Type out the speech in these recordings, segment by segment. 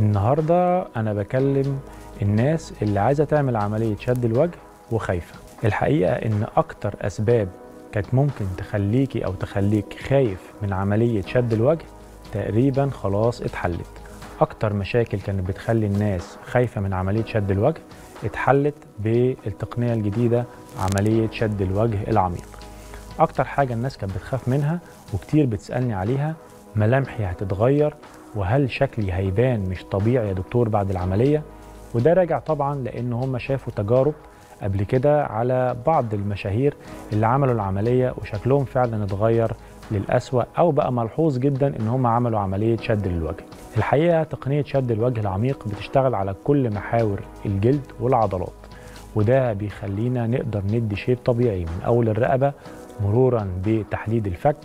النهاردة أنا بكلم الناس اللي عايزة تعمل عملية شد الوجه وخايفة. الحقيقة إن أكتر أسباب كانت ممكن تخليكي أو تخليك خايف من عملية شد الوجه تقريبا خلاص اتحلت. أكتر مشاكل كانت بتخلي الناس خايفة من عملية شد الوجه اتحلت بالتقنية الجديدة عملية شد الوجه العميق. أكتر حاجة الناس كانت بتخاف منها وكتير بتسألني عليها: ملامحي هتتغير؟ وهل شكلي هيبان مش طبيعي يا دكتور بعد العملية؟ وده راجع طبعا لأن هم شافوا تجارب قبل كده على بعض المشاهير اللي عملوا العملية وشكلهم فعلا اتغير للأسوأ، أو بقى ملحوظ جدا إن هم عملوا عملية شد للوجه. الحقيقة تقنية شد الوجه العميق بتشتغل على كل محاور الجلد والعضلات، وده بيخلينا نقدر ندي شيب طبيعي من أول الرقبة مرورا بتحديد الفك،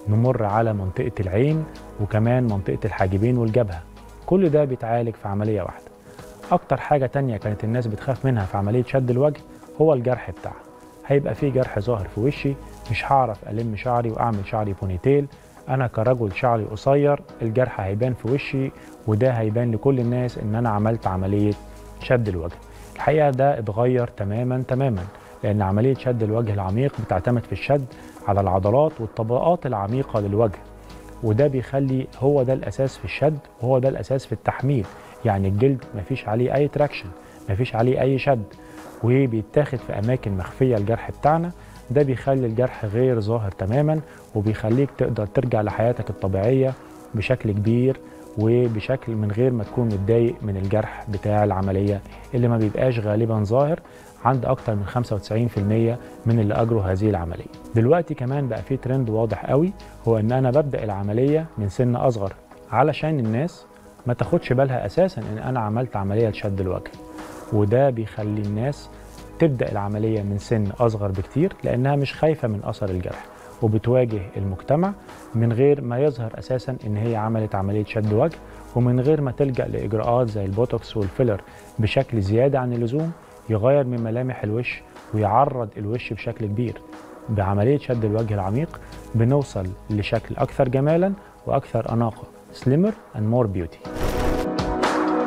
نمر على منطقة العين وكمان منطقة الحاجبين والجبهة. كل ده بيتعالج في عملية واحدة. أكتر حاجة تانية كانت الناس بتخاف منها في عملية شد الوجه هو الجرح بتاعها. هيبقى فيه جرح ظاهر في وشي، مش هعرف ألم شعري وأعمل شعري بونيتيل. أنا كرجل شعري قصير الجرح هيبان في وشي، وده هيبان لكل الناس إن أنا عملت عملية شد الوجه. الحقيقة ده اتغير تماما لأن عملية شد الوجه العميق بتعتمد في الشد على العضلات والطبقات العميقة للوجه، وده بيخلي هو ده الأساس في الشد وهو ده الأساس في التحميل. يعني الجلد مفيش عليه أي تراكشن، مفيش عليه أي شد، وبيتاخد في أماكن مخفية الجرح بتاعنا. ده بيخلي الجرح غير ظاهر تماما، وبيخليك تقدر ترجع لحياتك الطبيعية بشكل كبير وبشكل من غير ما تكون متضايق من الجرح بتاع العملية اللي ما بيبقاش غالبا ظاهر عند أكتر من 95% من اللي أجروا هذه العملية. دلوقتي كمان بقى في ترند واضح قوي، هو إن أنا ببدأ العملية من سن أصغر علشان الناس ما تاخدش بالها أساسا إن أنا عملت عملية لشد الوجه. وده بيخلي الناس تبدأ العملية من سن أصغر بكتير لأنها مش خايفة من أثر الجرح، وبتواجه المجتمع من غير ما يظهر أساسا إن هي عملت عملية شد وجه، ومن غير ما تلجأ لإجراءات زي البوتوكس والفيلر بشكل زيادة عن اللزوم يغير من ملامح الوش ويعرض الوش بشكل كبير. بعملية شد الوجه العميق بنوصل لشكل أكثر جمالا وأكثر أناقة. Slimmer and more beauty.